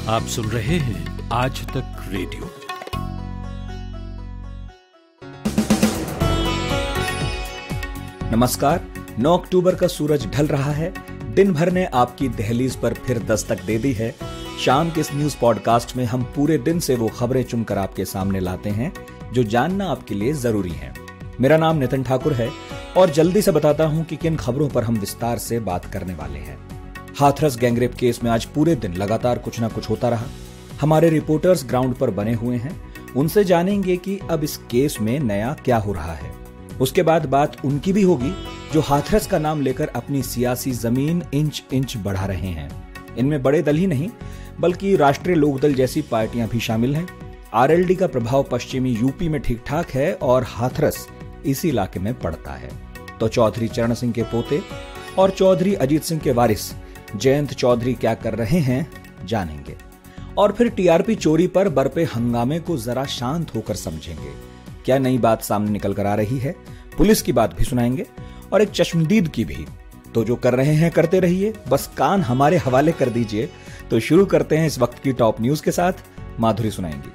आप सुन रहे हैं आज तक रेडियो। नमस्कार। 9 अक्टूबर का सूरज ढल रहा है। दिन भर ने आपकी दहलीज पर फिर दस्तक दे दी है। शाम के इस न्यूज पॉडकास्ट में हम पूरे दिन से वो खबरें चुनकर आपके सामने लाते हैं जो जानना आपके लिए जरूरी है। मेरा नाम नितिन ठाकुर है और जल्दी से बताता हूं कि किन खबरों पर हम विस्तार से बात करने वाले हैं। हाथरस गैंगरेप केस में आज पूरे दिन लगातार कुछ ना कुछ होता रहा। हमारे रिपोर्टर्स ग्राउंड पर बने हुए हैं, उनसे जानेंगे कि अब इस केस में नया क्या हो रहा है। उसके बाद बात उनकी भी होगी जो हाथरस का नाम लेकर अपनी सियासी जमीन इंच इंच बढ़ा रहे हैं। इनमें बड़े दल ही नहीं बल्कि राष्ट्रीय लोकदल जैसी पार्टियां भी शामिल हैं। आरएलडी का प्रभाव पश्चिमी यूपी में ठीक ठाक है और हाथरस इसी इलाके में पड़ता है। तो चौधरी चरण सिंह के पोते और चौधरी अजीत सिंह के वारिस जयंत चौधरी क्या कर रहे हैं जानेंगे। और फिर टीआरपी चोरी पर बरपे हंगामे को जरा शांत होकर समझेंगे। क्या नई बात सामने निकल कर आ रही है, पुलिस की बात भी सुनाएंगे और एक चश्मदीद की भी। तो जो कर रहे हैं करते रहिए, बस कान हमारे हवाले कर दीजिए। तो शुरू करते हैं इस वक्त की टॉप न्यूज के साथ। माधुरी सुनाएंगी।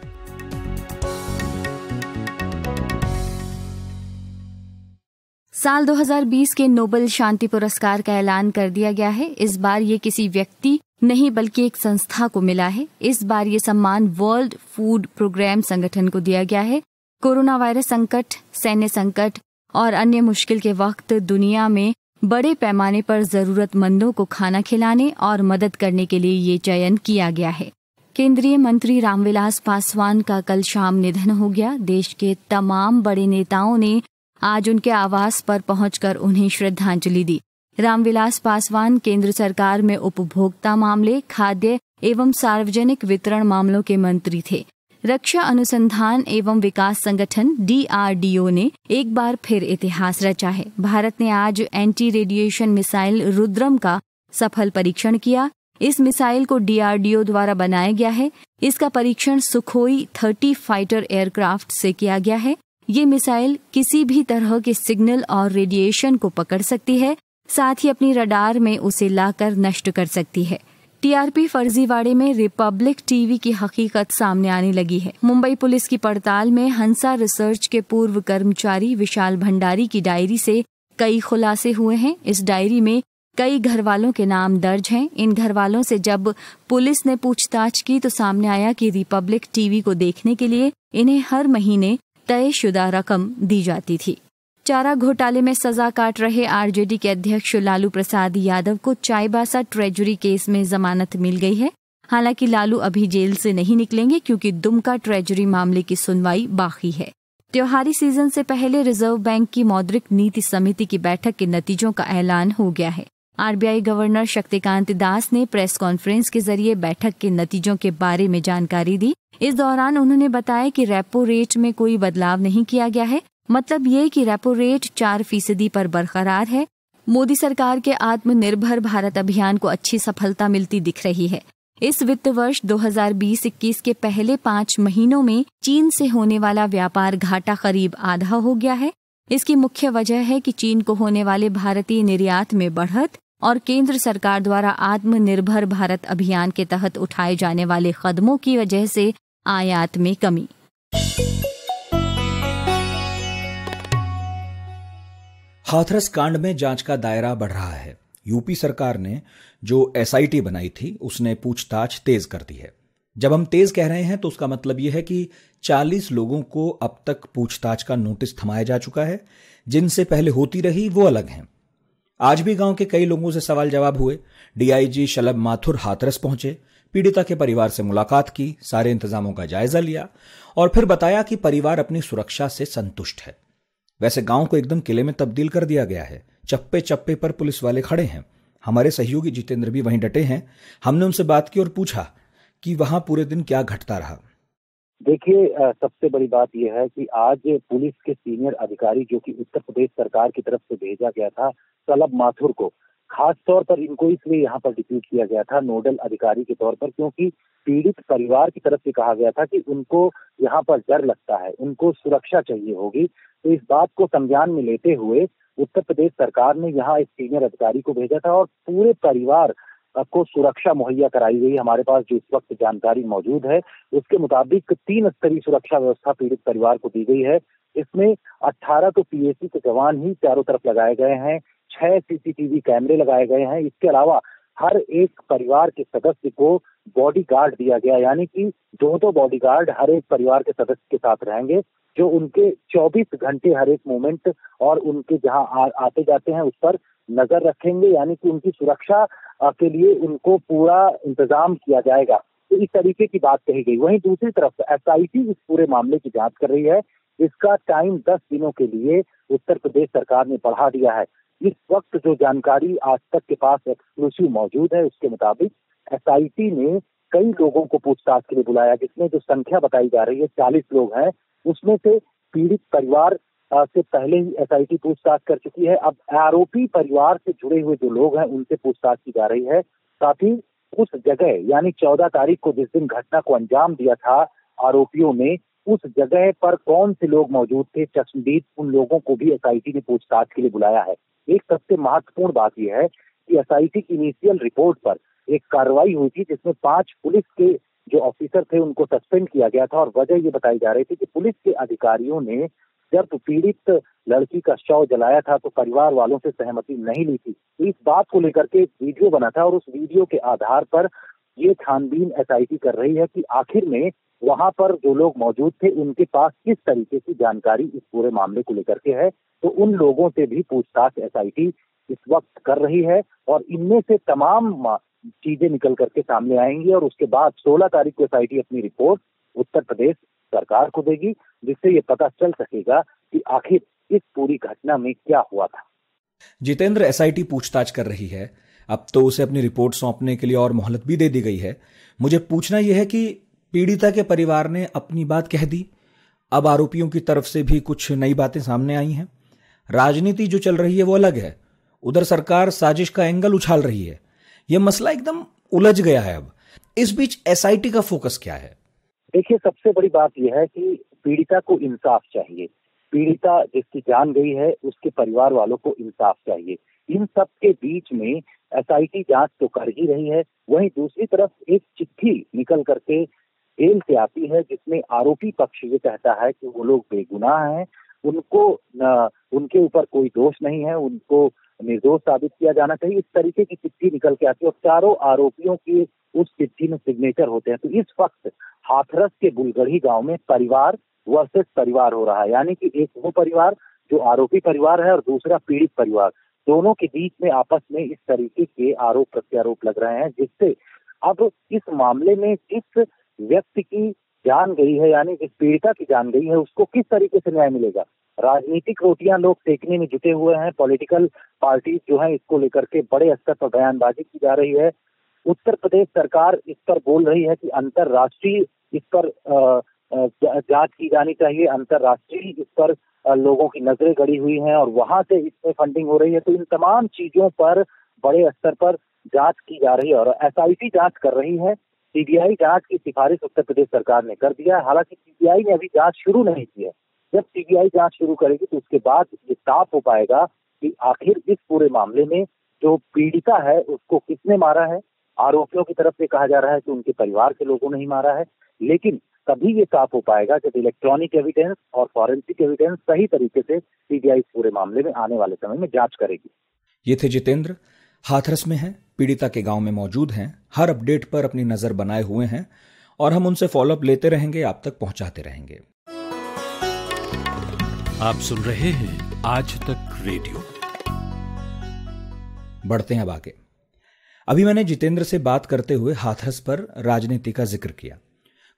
साल 2020 के नोबेल शांति पुरस्कार का ऐलान कर दिया गया है। इस बार ये किसी व्यक्ति नहीं बल्कि एक संस्था को मिला है। इस बार ये सम्मान वर्ल्ड फूड प्रोग्राम संगठन को दिया गया है। कोरोना वायरस संकट, सैन्य संकट और अन्य मुश्किल के वक्त दुनिया में बड़े पैमाने पर जरूरतमंदों को खाना खिलाने और मदद करने के लिए ये चयन किया गया है। केंद्रीय मंत्री रामविलास पासवान का कल शाम निधन हो गया। देश के तमाम बड़े नेताओं ने आज उनके आवास पर पहुंचकर उन्हें श्रद्धांजलि दी। रामविलास पासवान केंद्र सरकार में उपभोक्ता मामले, खाद्य एवं सार्वजनिक वितरण मामलों के मंत्री थे। रक्षा अनुसंधान एवं विकास संगठन DRDO ने एक बार फिर इतिहास रचा है। भारत ने आज एंटी रेडिएशन मिसाइल रुद्रम का सफल परीक्षण किया। इस मिसाइल को DRDO द्वारा बनाया गया है। इसका परीक्षण सुखोई 30 फाइटर एयरक्राफ्ट से किया गया है। ये मिसाइल किसी भी तरह के सिग्नल और रेडिएशन को पकड़ सकती है, साथ ही अपनी रडार में उसे लाकर नष्ट कर सकती है। टीआरपी फर्जीवाड़े में रिपब्लिक टीवी की हकीकत सामने आने लगी है। मुंबई पुलिस की पड़ताल में हंसा रिसर्च के पूर्व कर्मचारी विशाल भंडारी की डायरी से कई खुलासे हुए हैं। इस डायरी में कई घरवालों के नाम दर्ज हैं। इन घरवालों से जब पुलिस ने पूछताछ की तो सामने आया कि रिपब्लिक टीवी को देखने के लिए इन्हें हर महीने तयशुदा रकम दी जाती थी। चारा घोटाले में सजा काट रहे आरजेडी के अध्यक्ष लालू प्रसाद यादव को चाईबासा ट्रेजरी केस में जमानत मिल गई है। हालांकि लालू अभी जेल से नहीं निकलेंगे क्योंकि दुमका ट्रेजरी मामले की सुनवाई बाकी है। त्योहारी सीजन से पहले रिजर्व बैंक की मौद्रिक नीति समिति की बैठक के नतीजों का ऐलान हो गया है। आरबीआई गवर्नर शक्तिकांत दास ने प्रेस कॉन्फ्रेंस के जरिए बैठक के नतीजों के बारे में जानकारी दी। इस दौरान उन्होंने बताया कि रेपो रेट में कोई बदलाव नहीं किया गया है। मतलब ये कि रेपो रेट 4% पर बरकरार है। मोदी सरकार के आत्मनिर्भर भारत अभियान को अच्छी सफलता मिलती दिख रही है। इस वित्त वर्ष 2020-21 के पहले 5 महीनों में चीन से होने वाला व्यापार घाटा करीब आधा हो गया है। इसकी मुख्य वजह है कि चीन को होने वाले भारतीय निर्यात में बढ़त और केंद्र सरकार द्वारा आत्मनिर्भर भारत अभियान के तहत उठाए जाने वाले कदमों की वजह से आयात में कमी। हाथरस कांड में जांच का दायरा बढ़ रहा है। यूपी सरकार ने जो एसआईटी बनाई थी उसने पूछताछ तेज कर दी है। जब हम तेज कह रहे हैं तो उसका मतलब यह है कि 40 लोगों को अब तक पूछताछ का नोटिस थमाया जा चुका है। जिनसे पहले होती रही वो अलग हैं। आज भी गांव के कई लोगों से सवाल जवाब हुए। डीआईजी शलभ माथुर हाथरस पहुंचे, पीड़िता के परिवार से मुलाकात की, सारे इंतजामों का जायजा लिया और फिर बताया कि परिवार अपनी सुरक्षा से संतुष्ट है। वैसे गांव को एकदम किले में तब्दील कर दिया गया है। चप्पे चप्पे पर पुलिस वाले खड़े हैं। हमारे सहयोगी जितेंद्र भी वहीं डटे हैं। हमने उनसे बात की और पूछा कि वहां पूरे दिन क्या घटता रहा। देखिए, सबसे बड़ी बात यह है कि आज पुलिस के सीनियर अधिकारी जो कि उत्तर प्रदेश सरकार की तरफ से भेजा गया था, शलभ माथुर को, खास तौर पर इनको इसलिए यहाँ पर डिप्यूट किया गया था नोडल अधिकारी के तौर पर, क्योंकि पीड़ित परिवार की तरफ से कहा गया था कि उनको यहाँ पर डर लगता है, उनको सुरक्षा चाहिए होगी। तो इस बात को संज्ञान में लेते हुए उत्तर प्रदेश सरकार ने यहाँ एक सीनियर अधिकारी को भेजा था और पूरे परिवार को सुरक्षा मुहैया कराई गई। हमारे पास जो इस वक्त जानकारी मौजूद है उसके मुताबिक 3 स्तरीय सुरक्षा व्यवस्था पीड़ित परिवार को दी गई है। इसमें 18 तो पीएसी के जवान ही चारों तरफ लगाए गए हैं, 6 सीसीटीवी कैमरे लगाए गए हैं। इसके अलावा हर एक परिवार के सदस्य को बॉडीगार्ड दिया गया, यानी कि 2-2 बॉडीगार्ड हर एक परिवार के सदस्य के साथ रहेंगे, जो उनके 24 घंटे हर एक मोमेंट और उनके जहां आते जाते हैं उस पर नजर रखेंगे, यानी कि उनकी सुरक्षा के लिए उनको पूरा इंतजाम किया जाएगा। तो इस तरीके की बात कही गई। वहीं दूसरी तरफ एसआईटी इस पूरे मामले की जांच कर रही है। इसका टाइम 10 दिनों के लिए उत्तर प्रदेश सरकार ने बढ़ा दिया है। इस वक्त जो जानकारी आज तक के पास एक्सक्लूसिव मौजूद है उसके मुताबिक एसआईटी ने कई लोगों को पूछताछ के लिए बुलाया, जिसमें जो संख्या बताई जा रही है 40 लोग हैं। उसमें से पीड़ित परिवार से पहले ही एसआईटी पूछताछ कर चुकी है। अब आरोपी परिवार से जुड़े हुए जो लोग हैं उनसे पूछताछ की जा रही है। साथ ही उस जगह यानी 14 तारीख को जिस दिन घटना को अंजाम दिया था आरोपियों ने, उस जगह पर कौन से लोग मौजूद थे चश्मदीद, उन लोगों को भी एसआईटी ने पूछताछ के लिए बुलाया है। एक सबसे महत्वपूर्ण बात यह है कि एसआईटी की इनिशियल रिपोर्ट पर एक कार्रवाई हुई थी जिसमें 5 पुलिस के जो ऑफिसर थे उनको सस्पेंड किया गया था, और वजह ये बताई जा रही थी कि पुलिस के अधिकारियों ने जब पीड़ित लड़की का शव जलाया था तो परिवार वालों से सहमति नहीं ली थी। तो इस बात को लेकर के वीडियो बना था और उस वीडियो के आधार पर ये छानबीन एसआईटी कर रही है कि आखिर में वहां पर जो लोग मौजूद थे उनके पास किस तरीके की जानकारी इस पूरे मामले को लेकर के है। तो उन लोगों से भी पूछताछ एसआईटी इस वक्त कर रही है और इनमें से तमाम चीजें निकल करके सामने आएंगी और उसके बाद 16 तारीख को एसआईटी अपनी रिपोर्ट उत्तर प्रदेश सरकार को देगी, जिससे ये पता चल सकेगा कि आखिर इस पूरी घटना में क्या हुआ था। जितेंद्र, एसआईटी पूछताछ कर रही है, अब तो उसे अपनी रिपोर्ट सौंपने के लिए और मोहलत भी दे दी गई है। मुझे पूछना यह है कि पीड़िता के परिवार ने अपनी बात कह दी, अब आरोपियों की तरफ से भी कुछ नई बातें सामने आई हैं। राजनीति जो चल रही है वो अलग है, उधर सरकार साजिश का एंगल उछाल रही है। यह मसला एकदम उलझ गया है। अब इस बीच एसआईटी का फोकस क्या है? देखिए, सबसे बड़ी बात यह है कि पीड़िता को इंसाफ चाहिए। पीड़िता जिसकी जान गई है उसके परिवार वालों को इंसाफ चाहिए। इन सब के बीच में एसआईटी जांच तो कर ही रही है, वहीं दूसरी तरफ एक चिट्ठी निकल करके जेल से आती है जिसमें आरोपी पक्ष ये कहता है कि वो लोग बेगुनाह हैं, उनके ऊपर कोई दोष नहीं है, उनको निर्दोष साबित किया जाना चाहिए। इस तरीके की चिट्ठी निकल के आती है और चारों आरोपियों की उस चिट्ठी में सिग्नेचर होते हैं। तो इस वक्त हाथरस के बुलगढ़ी गांव में परिवार वर्सेस परिवार हो रहा है, यानी कि एक वो परिवार जो आरोपी परिवार है और दूसरा पीड़ित परिवार, दोनों के बीच में आपस में इस तरीके के आरोप प्रत्यारोप लग रहे हैं, जिससे अब इस मामले में जिस व्यक्ति की जान गई है यानी जिस पीड़िता की जान गई है उसको किस तरीके से न्याय मिलेगा। राजनीतिक रोटियां लोग सेकने में जुटे हुए हैं। पॉलिटिकल पार्टी जो है इसको लेकर के बड़े स्तर पर बयानबाजी की जा रही है। उत्तर प्रदेश सरकार इस पर बोल रही है कि अंतर्राष्ट्रीय इस पर जांच की जानी चाहिए, अंतर्राष्ट्रीय इस पर लोगों की नजरें गड़ी हुई हैं और वहां से इसमें फंडिंग हो रही है। तो इन तमाम चीजों पर बड़े स्तर पर जांच की जा रही है और एसआईटी जांच कर रही है। सीबीआई जांच की सिफारिश उत्तर प्रदेश सरकार ने कर दिया है, हालांकि सीबीआई ने अभी जांच शुरू नहीं की है। जब सीबीआई जांच शुरू करेगी तो उसके बाद ये साफ हो पाएगा कि आखिर इस पूरे मामले में जो पीड़िता है उसको किसने मारा है। आरोपियों की तरफ से कहा जा रहा है कि उनके परिवार के लोगों ने ही मारा है, लेकिन तभी ये साफ हो पाएगा जब इलेक्ट्रॉनिक एविडेंस और फॉरेंसिक एविडेंस सही तरीके से सीबीआई इस पूरे मामले में आने वाले समय में जांच करेगी। ये थे जितेंद्र, हाथरस में हैं, पीड़िता के गांव में मौजूद हैं, हर अपडेट पर अपनी नजर बनाए हुए हैं और हम उनसे फॉलोअप लेते रहेंगे, आप तक पहुंचाते रहेंगे। आप सुन रहे हैं आज तक रेडियो। बढ़ते हैं अब आगे। अभी मैंने जितेंद्र से बात करते हुए हाथरस पर राजनीति का जिक्र किया।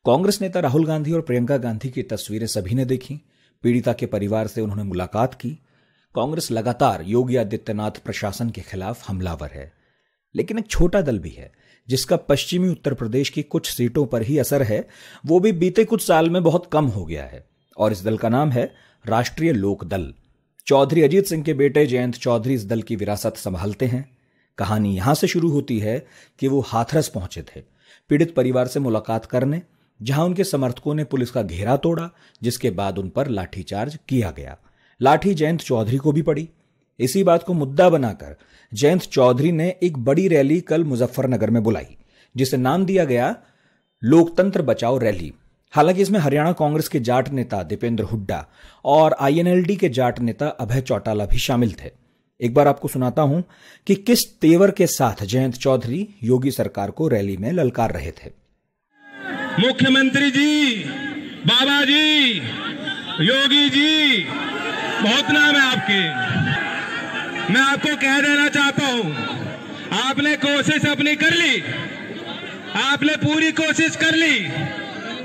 कांग्रेस नेता राहुल गांधी और प्रियंका गांधी की तस्वीरें सभी ने देखी। पीड़िता के परिवार से उन्होंने मुलाकात की। कांग्रेस लगातार योगी आदित्यनाथ प्रशासन के खिलाफ हमलावर है, लेकिन एक छोटा दल भी है जिसका पश्चिमी उत्तर प्रदेश की कुछ सीटों पर ही असर है, वो भी बीते कुछ साल में बहुत कम हो गया है और इस दल का नाम है राष्ट्रीय लोक दल। चौधरी अजीत सिंह के बेटे जयंत चौधरी इस दल की विरासत संभालते हैं। कहानी यहां से शुरू होती है कि वो हाथरस पहुंचे थे पीड़ित परिवार से मुलाकात करने, जहां उनके समर्थकों ने पुलिस का घेरा तोड़ा, जिसके बाद उन पर लाठीचार्ज किया गया। लाठी जयंत चौधरी को भी पड़ी। इसी बात को मुद्दा बनाकर जयंत चौधरी ने एक बड़ी रैली कल मुजफ्फरनगर में बुलाई, जिसे नाम दिया गया लोकतंत्र बचाओ रैली। हालांकि इसमें हरियाणा कांग्रेस के जाट नेता दीपेंद्र हुड्डा और INLD के जाट नेता अभय चौटाला भी शामिल थे। एक बार आपको सुनाता हूं कि किस तेवर के साथ जयंत चौधरी योगी सरकार को रैली में ललकार रहे थे। मुख्यमंत्री जी, बाबा जी, योगी जी, बहुत नाम है आपके। मैं आपको कह देना चाहता हूं, आपने कोशिश अपनी कर ली, आपने पूरी कोशिश कर ली,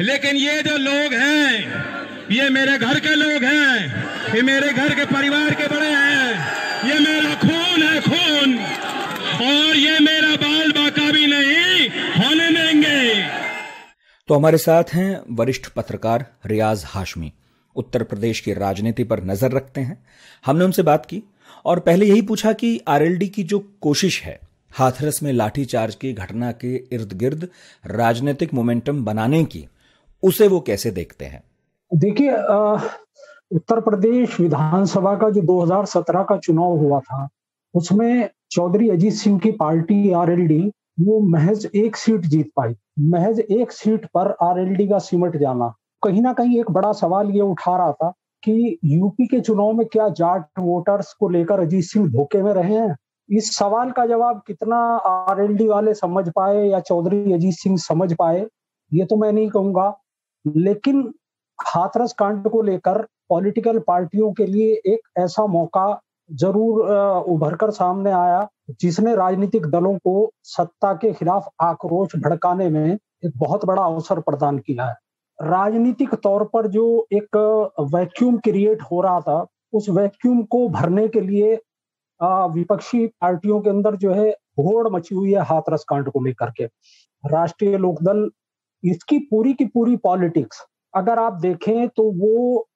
लेकिन ये जो लोग हैं, ये मेरे घर के लोग हैं, ये मेरे घर के परिवार के बड़े हैं, ये मेरा खून है, खून, और ये मेरा बाल बाका भी नहीं होने देंगे। तो हमारे साथ हैं वरिष्ठ पत्रकार रियाज हाशमी, उत्तर प्रदेश की राजनीति पर नजर रखते हैं। हमने उनसे बात की और पहले यही पूछा कि RLD की जो कोशिश है हाथरस में लाठीचार्ज की घटना के इर्द गिर्द राजनीतिक मोमेंटम बनाने की, उसे वो कैसे देखते हैं। देखिए, उत्तर प्रदेश विधानसभा का जो 2017 का चुनाव हुआ था, उसमें चौधरी अजीत सिंह की पार्टी RLD वो महज एक सीट जीत पाई। महज एक सीट पर RLD का सिमट जाना कहीं ना कहीं एक बड़ा सवाल ये उठा रहा था कि यूपी के चुनाव में क्या जाट वोटर्स को लेकर अजीत सिंह धोखे में रहे हैं। इस सवाल का जवाब कितना RLD वाले समझ पाए या चौधरी अजीत सिंह समझ पाए, ये तो मैं नहीं कहूंगा, लेकिन हाथरस कांड को लेकर पॉलिटिकल पार्टियों के लिए एक ऐसा मौका जरूर उभर कर सामने आया, जिसने राजनीतिक दलों को सत्ता के खिलाफ आक्रोश भड़काने में एक बहुत बड़ा अवसर प्रदान किया है। राजनीतिक तौर पर जो एक वैक्यूम क्रिएट हो रहा था, उस वैक्यूम को भरने के लिए विपक्षी पार्टियों के अंदर जो है होड़ मची हुई है हाथरस कांड को लेकर के। राष्ट्रीय लोकदल, इसकी पूरी की पूरी पॉलिटिक्स अगर आप देखें तो वो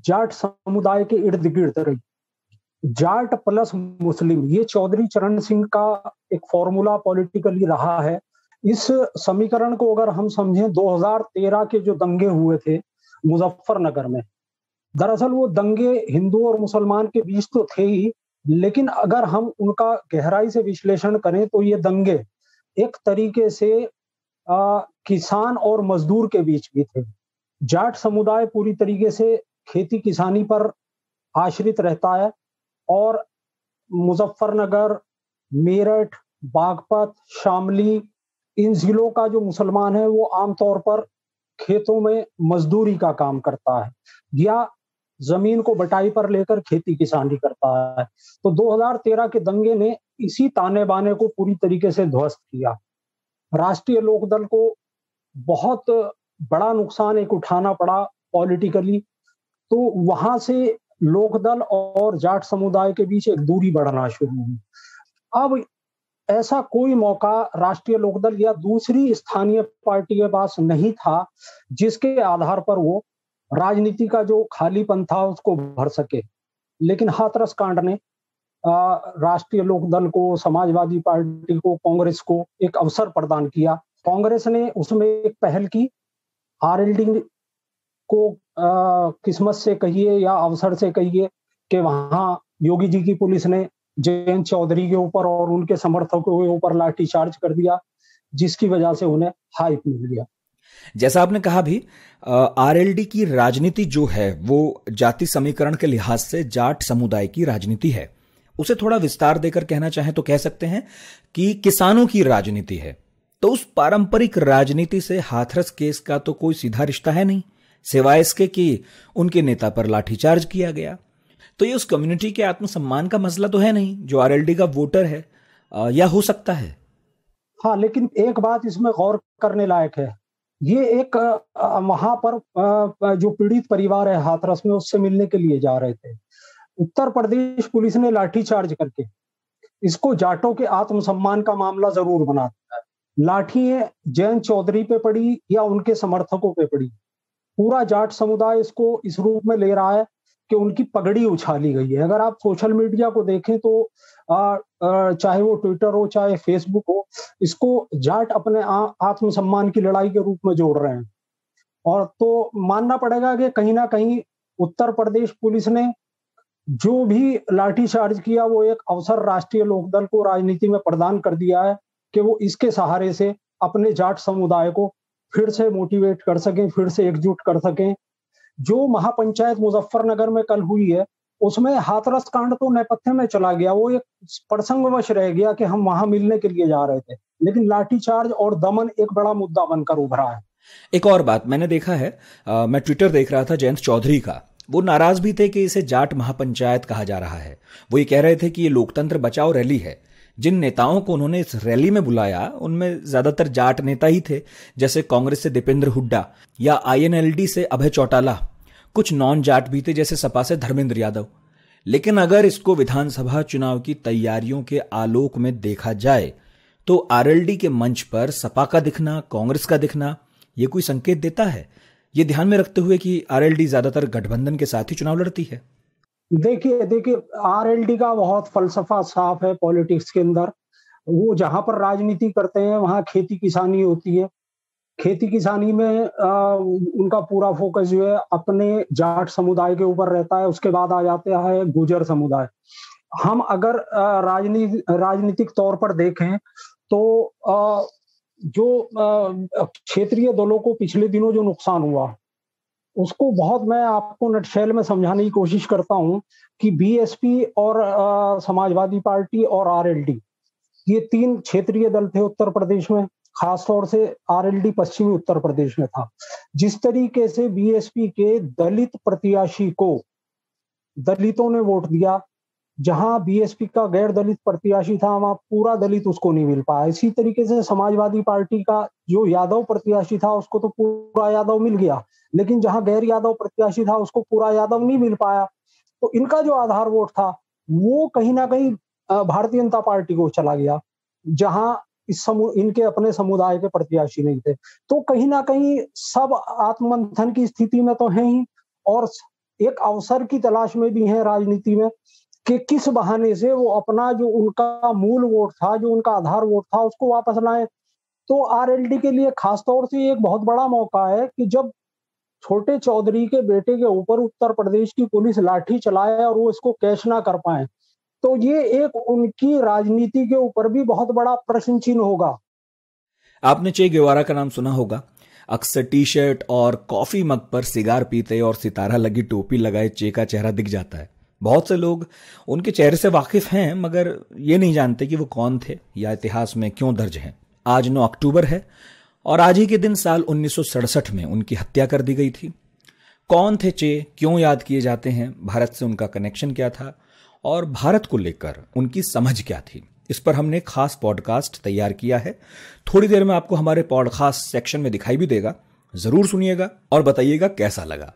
जाट समुदाय के इर्द गिर्द रही। जाट प्लस मुस्लिम, ये चौधरी चरण सिंह का एक फॉर्मूला पॉलिटिकली रहा है। इस समीकरण को अगर हम समझें, 2013 के जो दंगे हुए थे मुजफ्फरनगर में, दरअसल वो दंगे हिंदू और मुसलमान के बीच तो थे ही, लेकिन अगर हम उनका गहराई से विश्लेषण करें तो ये दंगे एक तरीके से किसान और मजदूर के बीच भी थे। जाट समुदाय पूरी तरीके से खेती किसानी पर आश्रित रहता है और मुजफ्फरनगर, मेरठ, बागपत, शामली, इन जिलों का जो मुसलमान है वो आमतौर पर खेतों में मजदूरी का काम करता है या जमीन को बटाई पर लेकर खेती किसानी करता है। तो 2013 के दंगे ने इसी ताने बाने को पूरी तरीके से ध्वस्त किया। राष्ट्रीय लोकदल को बहुत बड़ा नुकसान एक उठाना पड़ा पॉलिटिकली। तो वहां से लोकदल और जाट समुदाय के बीच एक दूरी बढ़ना शुरू हुई। अब ऐसा कोई मौका राष्ट्रीय लोकदल या दूसरी स्थानीय पार्टी के पास नहीं था जिसके आधार पर वो राजनीति का जो खालीपन था उसको भर सके। लेकिन हाथरस कांड ने राष्ट्रीय लोकदल को, समाजवादी पार्टी को, कांग्रेस को एक अवसर प्रदान किया। कांग्रेस ने उसमें एक पहल की, RLD को किस्मत से कहिए या अवसर से कहिए कि वहां योगी जी की पुलिस ने जयंत चौधरी के ऊपर और उनके समर्थकों के ऊपर लाठीचार्ज कर दिया, जिसकी वजह से उन्हें हाइप मिल गया। जैसा आपने कहा भी, RLD की राजनीति जो है वो जाति समीकरण के लिहाज से जाट समुदाय की राजनीति है। उसे थोड़ा विस्तार देकर कहना चाहें तो कह सकते हैं कि किसानों की राजनीति है। तो उस पारंपरिक राजनीति से हाथरस केस का तो कोई सीधा रिश्ता है नहीं, सिवाय इसके कि उनके नेता पर लाठीचार्ज किया गया। तो ये उस कम्युनिटी के आत्मसम्मान का मसला तो है नहीं जो RLD का वोटर है, या हो सकता है। हाँ, लेकिन एक बात इसमें गौर करने लायक है। ये एक वहां पर जो पीड़ित परिवार है हाथरस में, उससे मिलने के लिए जा रहे थे। उत्तर प्रदेश पुलिस ने लाठीचार्ज करके इसको जाटों के आत्मसम्मान का मामला जरूर बना दिया है। लाठियां जयंत चौधरी पे पड़ी या उनके समर्थकों पे पड़ी, पूरा जाट समुदाय इसको इस रूप में ले रहा है कि उनकी पगड़ी उछाली गई है। अगर आप सोशल मीडिया को देखें तो चाहे वो ट्विटर हो चाहे फेसबुक हो, इसको जाट अपने आत्मसम्मान की लड़ाई के रूप में जोड़ रहे हैं। और तो मानना पड़ेगा कि कहीं ना कहीं उत्तर प्रदेश पुलिस ने जो भी लाठीचार्ज किया वो एक अवसर राष्ट्रीय लोकदल को राजनीति में प्रदान कर दिया है कि वो इसके सहारे से अपने जाट समुदाय को फिर से मोटिवेट कर सकें, फिर से एकजुट कर सकें। जो महापंचायत मुजफ्फरनगर में कल हुई है उसमें हाथरस कांड तो नेपथ्य में चला गया, वो एक प्रसंगवश रह गया कि हम वहां मिलने के लिए जा रहे थे, लेकिन लाठीचार्ज और दमन एक बड़ा मुद्दा बनकर उभरा है। एक और बात मैंने देखा है, मैं ट्विटर देख रहा था जयंत चौधरी का, वो नाराज भी थे कि इसे जाट महापंचायत कहा जा रहा है। वो ये कह रहे थे कि ये लोकतंत्र बचाओ रैली है। जिन नेताओं को उन्होंने इस रैली में बुलाया उनमें ज्यादातर जाट नेता ही थे, जैसे कांग्रेस से दीपेंद्र हुड्डा या INLD से अभय चौटाला। कुछ नॉन जाट भी थे जैसे सपा से धर्मेंद्र यादव। लेकिन अगर इसको विधानसभा चुनाव की तैयारियों के आलोक में देखा जाए तो RLD के मंच पर सपा का दिखना, कांग्रेस का दिखना, ये कोई संकेत देता है, ये ध्यान में रखते हुए कि RLD ज्यादातर गठबंधन के साथ ही चुनाव लड़ती है? देखिए RLD का बहुत फलसफा साफ है पॉलिटिक्स के अंदर। वो जहां पर राजनीति करते हैं वहां खेती किसानी होती है। खेती किसानी में उनका पूरा फोकस जो है अपने जाट समुदाय के ऊपर रहता है। उसके बाद आ जाते हैं गुर्जर समुदाय। हम अगर राजनीतिक तौर पर देखें तो जो क्षेत्रीय दलों को पिछले दिनों जो नुकसान हुआ उसको बहुत मैं आपको नटशेल में समझाने की कोशिश करता हूं कि BSP और समाजवादी पार्टी और RLD ये 3 क्षेत्रीय दल थे उत्तर प्रदेश में। खासतौर से RLD पश्चिमी उत्तर प्रदेश में था। जिस तरीके से BSP के दलित प्रत्याशी को दलितों ने वोट दिया, जहां BSP का गैर दलित प्रत्याशी था वहां पूरा दलित उसको नहीं मिल पाया। इसी तरीके से समाजवादी पार्टी का जो यादव प्रत्याशी था उसको तो पूरा यादव मिल गया, लेकिन जहां गैर यादव प्रत्याशी था उसको पूरा यादव नहीं मिल पाया। तो इनका जो आधार वोट था वो कहीं ना कहीं भारतीय जनता पार्टी को चला गया, जहां इनके अपने समुदाय के प्रत्याशी नहीं थे। तो कहीं ना कहीं सब आत्ममंथन की स्थिति में तो है ही, और एक अवसर की तलाश में भी है राजनीति में कि किस बहाने से वो अपना जो उनका मूल वोट था, जो उनका आधार वोट था, उसको वापस लाएं। तो RLD के लिए खासतौर से एक बहुत बड़ा मौका है कि जब छोटे चौधरी के बेटे के ऊपर उत्तर प्रदेश की पुलिस लाठी चलाए और वो इसको कैच ना कर पाए, तो ये एक उनकी राजनीति के ऊपर भी बहुत बड़ा प्रश्न चिन्ह होगा। आपने चे गेवारा का नाम सुना होगा। अक्सर टी-शर्ट और कॉफी मग पर सिगार पीते और सितारा लगी टोपी लगाए चे का चेहरा दिख जाता है। बहुत से लोग उनके चेहरे से वाकिफ हैं मगर ये नहीं जानते कि वो कौन थे या इतिहास में क्यों दर्ज हैं। आज 9 अक्टूबर है और आज ही के दिन साल 1967 में उनकी हत्या कर दी गई थी। कौन थे चे, क्यों याद किए जाते हैं, भारत से उनका कनेक्शन क्या था और भारत को लेकर उनकी समझ क्या थी, इस पर हमने खास पॉडकास्ट तैयार किया है। थोड़ी देर में आपको हमारे पॉडकास्ट सेक्शन में दिखाई भी देगा। जरूर सुनिएगा और बताइएगा कैसा लगा।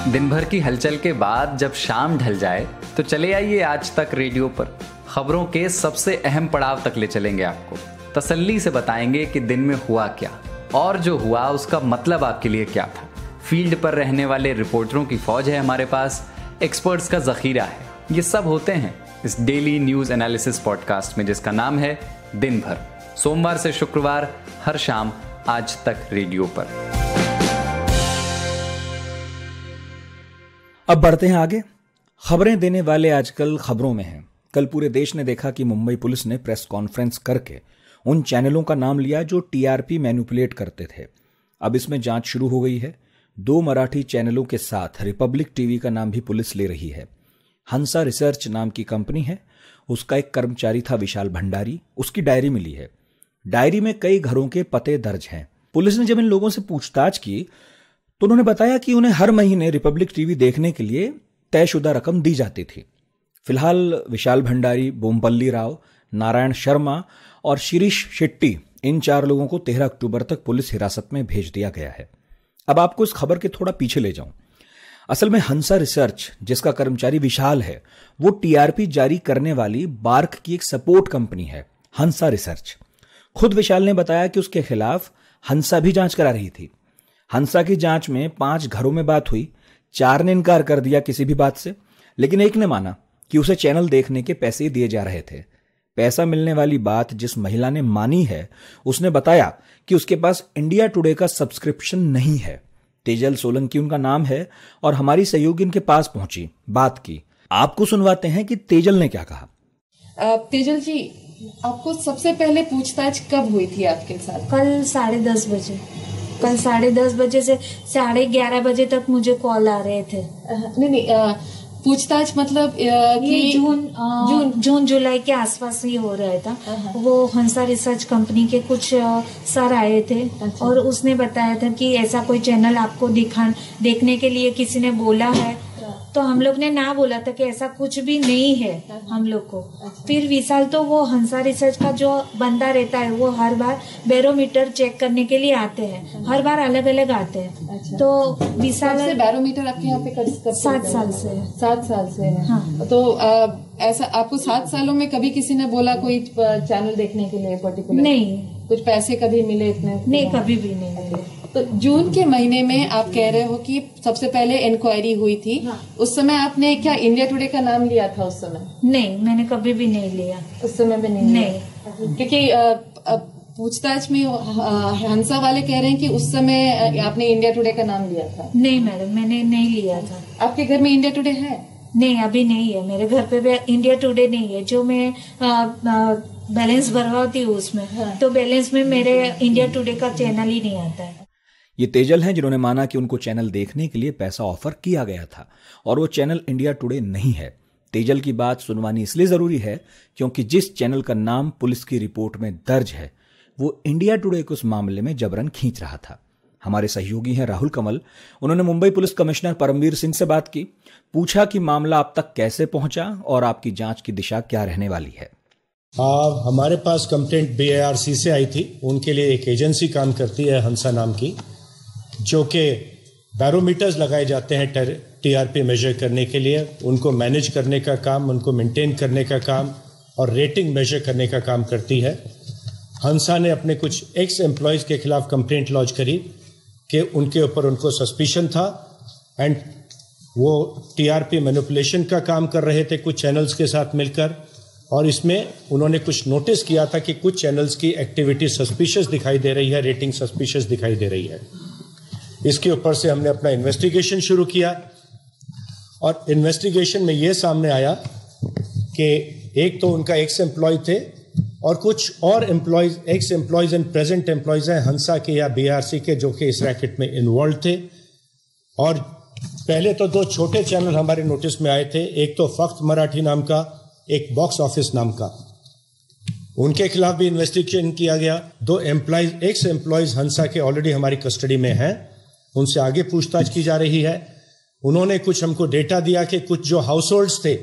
दिन भर की हलचल के बाद जब शाम ढल जाए तो चले आइए आज तक रेडियो पर। खबरों के सबसे अहम पड़ाव तक ले चलेंगे आपको। तसल्ली से बताएंगे कि दिन में हुआ क्या और जो हुआ उसका मतलब आपके लिए क्या था। फील्ड पर रहने वाले रिपोर्टरों की फौज है हमारे पास, एक्सपर्ट्स का जखीरा है। ये सब होते हैं इस डेली न्यूज एनालिसिस पॉडकास्ट में जिसका नाम है दिन भर, सोमवार से शुक्रवार हर शाम आज तक रेडियो पर। अब बढ़ते हैं आगे। खबरें देने वाले आजकल खबरों में हैं। कल पूरे देश ने देखा कि मुंबई पुलिस ने प्रेस कॉन्फ्रेंस करके उन चैनलों का नाम लिया जो TRP मैनिपुलेट करते थे। अब इसमें जांच शुरू हो गई है। 2 मराठी चैनलों के साथ रिपब्लिक टीवी का नाम भी पुलिस ले रही है। हंसा रिसर्च नाम की कंपनी है, उसका एक कर्मचारी था विशाल भंडारी, उसकी डायरी मिली है। डायरी में कई घरों के पते दर्ज हैं। पुलिस ने जब इन लोगों से पूछताछ की तो उन्होंने बताया कि उन्हें हर महीने रिपब्लिक टीवी देखने के लिए तयशुदा रकम दी जाती थी। फिलहाल विशाल भंडारी, बोमपल्ली राव, नारायण शर्मा और शिरीष शेट्टी, इन 4 लोगों को 13 अक्टूबर तक पुलिस हिरासत में भेज दिया गया है। अब आपको इस खबर के थोड़ा पीछे ले जाऊं। असल में हंसा रिसर्च, जिसका कर्मचारी विशाल है, वो TRP जारी करने वाली बार्क की एक सपोर्ट कंपनी है, हंसा रिसर्च। खुद विशाल ने बताया कि उसके खिलाफ हंसा भी जांच करा रही थी। हंसा की जांच में 5 घरों में बात हुई, 4 ने इनकार कर दिया किसी भी बात से, लेकिन एक ने माना कि उसे चैनल देखने के पैसे दिए जा रहे थे। पैसा मिलने वाली बात जिस महिला ने मानी है, उसने बताया कि उसके पास इंडिया टुडे का सब्सक्रिप्शन नहीं है। तेजल सोलंकी उनका नाम है और हमारी सहयोगी इनके पास पहुंची, बात की। आपको सुनवाते हैं कि तेजल ने क्या कहा। तेजल जी, आपको सबसे पहले पूछताछ कब हुई थी आपके साथ? कल 10:30 बजे। कल 10:30 बजे से 11:30 बजे तक मुझे कॉल आ रहे थे। नहीं, पूछताछ मतलब ये जून जुलाई के आसपास ही हो रहा था। वो हंसा रिसर्च कंपनी के कुछ सर आए थे और उसने बताया था कि ऐसा कोई चैनल आपको देखने के लिए किसी ने बोला है, तो हम लोग ने ना बोला था कि ऐसा कुछ भी नहीं है हम लोग को। फिर विशाल तो वो हंसा रिसर्च का जो बंदा रहता है वो हर बार बैरोमीटर चेक करने के लिए आते हैं, हर बार अलग अलग आते हैं। तो विशाल बैरोमीटर आपके यहाँ पे 7 साल से है। 7 साल से है। हाँ। तो ऐसा आपको 7 सालों में कभी किसी ने बोला कोई चैनल देखने के लिए पर्टिकुलर? नहीं। कुछ पैसे कभी मिले इतने? नहीं, कभी भी नहीं मिले। तो जून के महीने में आप कह रहे हो कि सबसे पहले इंक्वायरी हुई थी। हाँ। उस समय आपने क्या इंडिया टुडे का नाम लिया था उस समय? नहीं, मैंने कभी भी नहीं लिया। उस समय भी नहीं। क्योंकि पूछताछ में हंसा वाले कह रहे हैं कि उस समय आपने इंडिया टुडे का नाम लिया था। नहीं मैडम, मैंने नहीं लिया था। आपके घर में इंडिया टुडे है? नहीं, अभी नहीं है। मेरे घर पे भी इंडिया टुडे नहीं है। जो मैं बैलेंस भरवाती हूँ उसमें, तो बैलेंस में मेरे इंडिया टुडे का चैनल ही नहीं आता है। ये तेजल हैं जिन्होंने माना कि उनको चैनल देखने के लिए पैसा ऑफर किया गया था और वो चैनल इंडिया टुडे नहीं है। तेजल की बात सुनवानी इसलिए जरूरी है क्योंकि जिस चैनल का नाम पुलिस की रिपोर्ट में दर्ज है वो इंडिया टुडे को उस मामले में जबरन खींच रहा था। हमारे सहयोगी हैं राहुल कमल। उन्होंने मुंबई पुलिस कमिश्नर परमवीर सिंह से बात की, पूछा कि मामला आप तक कैसे पहुंचा और आपकी जांच की दिशा क्या रहने वाली है। हमारे पास कंप्लेंट BIRC से आई थी। उनके लिए एक एजेंसी काम करती है हंसा नाम की, जो कि बैरोमीटर्स लगाए जाते हैं TRP मेजर करने के लिए, उनको मैनेज करने का काम, उनको मेंटेन करने का काम और रेटिंग मेजर करने का काम करती है। हंसा ने अपने कुछ एक्स एम्प्लॉयज़ के खिलाफ कंप्लेंट लॉन्च करी कि उनके ऊपर उनको सस्पिशन था एंड वो TRP मैनिपुलेशन का काम कर रहे थे कुछ चैनल्स के साथ मिलकर, और इसमें उन्होंने कुछ नोटिस किया था कि कुछ चैनल्स की एक्टिविटी सस्पिशियस दिखाई दे रही है, रेटिंग सस्पिशियस दिखाई दे रही है। इसके ऊपर से हमने अपना इन्वेस्टिगेशन शुरू किया और इन्वेस्टिगेशन में ये सामने आया कि एक तो उनका एक्स एम्प्लॉय थे और कुछ और employees, x employees and present employees हैं हंसा के या BIRC के, जो कि इस रैकेट में इन्वॉल्व थे। और पहले तो 2 छोटे चैनल हमारे नोटिस में आए थे, एक तो फख्त मराठी नाम का, एक बॉक्स ऑफिस नाम का। उनके खिलाफ भी इन्वेस्टिगेशन किया गया। 2 एम्प्लॉयज, एक्स एम्प्लॉयज हंसा के ऑलरेडी हमारी कस्टडी में हैं, उनसे आगे पूछताछ की जा रही है। उन्होंने कुछ हमको डेटा दिया कि कुछ जो हाउस होल्ड्स थे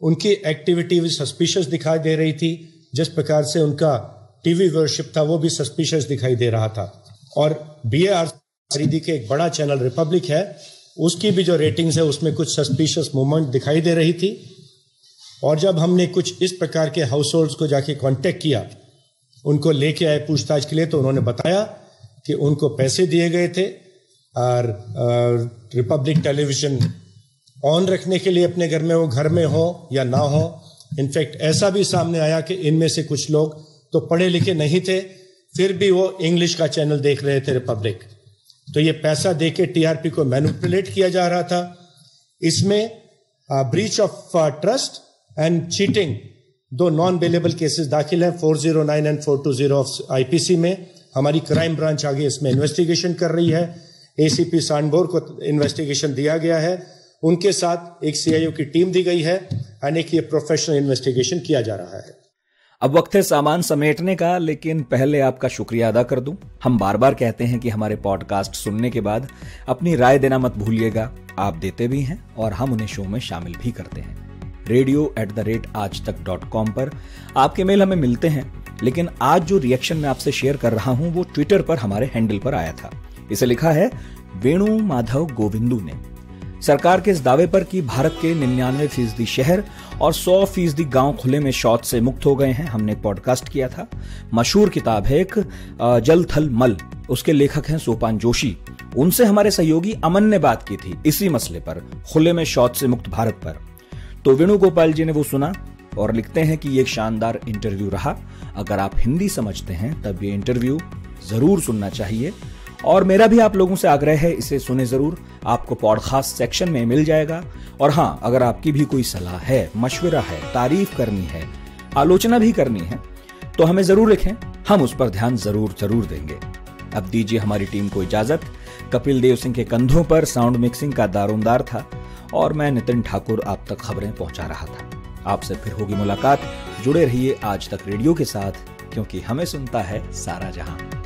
उनकी एक्टिविटी भी सस्पिशियस दिखाई दे रही थी, जिस प्रकार से उनका टीवी व्यूअरशिप था वो भी सस्पिशियस दिखाई दे रहा था। और BIRC खरीदी के एक बड़ा चैनल रिपब्लिक है, उसकी भी जो रेटिंग्स है उसमें कुछ सस्पिशियस मूवमेंट दिखाई दे रही थी। और जब हमने कुछ इस प्रकार के हाउस होल्ड्स को जाके कांटेक्ट किया, उनको लेके आए पूछताछ के लिए, तो उन्होंने बताया कि उनको पैसे दिए गए थे और रिपब्लिक टेलीविजन ऑन रखने के लिए अपने घर में, वो घर में हो या ना हो। इनफैक्ट ऐसा भी सामने आया कि इनमें से कुछ लोग तो पढ़े लिखे नहीं थे, फिर भी वो इंग्लिश का चैनल देख रहे थे रिपब्लिक। तो ये पैसा देके TRP को मैनिपुलेट किया जा रहा था। इसमें breach of trust and cheating 2 non bailable cases दाखिल हैं 409 एंड 420 ऑफ IPC में। हमारी क्राइम ब्रांच आगे इसमें इन्वेस्टिगेशन कर रही है। ACP सांडभोर को इन्वेस्टिगेशन दिया गया है, उनके साथ एक CIO की टीम दी गई है और एक ये प्रोफेशनल इन्वेस्टिगेशन किया जा रहा है। अब वक्त है सामान समेटने का, लेकिन पहले आपका शुक्रिया अदा कर दूं। हम बार बार कहते हैं कि हमारे पॉडकास्ट सुनने के बाद अपनी राय देना मत भूलिएगा। आप देते भी हैं और हम उन्हें शो में शामिल भी करते हैं। radio@aajtak.com पर आपके मेल हमें मिलते हैं, लेकिन आज जो रिएक्शन मैं आपसे शेयर कर रहा हूं वो ट्विटर पर हमारे हैंडल पर आया था। इसे लिखा है वेणु माधव गोविंदू ने। सरकार के इस दावे पर कि भारत के 99% शहर और 100% गांव खुले में शौच से मुक्त हो गए हैं, हमने एक पॉडकास्ट किया था। मशहूर किताब है एक जल थल मल, उसके लेखक हैं सोपान जोशी। उनसे हमारे सहयोगी अमन ने बात की थी इसी मसले पर, खुले में शौच से मुक्त भारत पर। तो वेणुगोपाल जी ने वो सुना और लिखते हैं कि ये एक शानदार इंटरव्यू रहा। अगर आप हिंदी समझते हैं तब ये इंटरव्यू जरूर सुनना चाहिए। और मेरा भी आप लोगों से आग्रह है, इसे सुने जरूर, आपको पॉडकास्ट सेक्शन में मिल जाएगा। और हाँ, अगर आपकी भी कोई सलाह है, मशवरा है, तारीफ करनी है, आलोचना भी करनी है, तो हमें जरूर लिखें, हम उस पर ध्यान जरूर देंगे। अब दीजिए हमारी टीम को इजाजत। कपिल देव सिंह के कंधों पर साउंड मिक्सिंग का दारोमदार था और मैं नितिन ठाकुर आप तक खबरें पहुंचा रहा था। आपसे फिर होगी मुलाकात। जुड़े रहिए आज तक रेडियो के साथ, क्योंकि हमें सुनता है सारा जहां।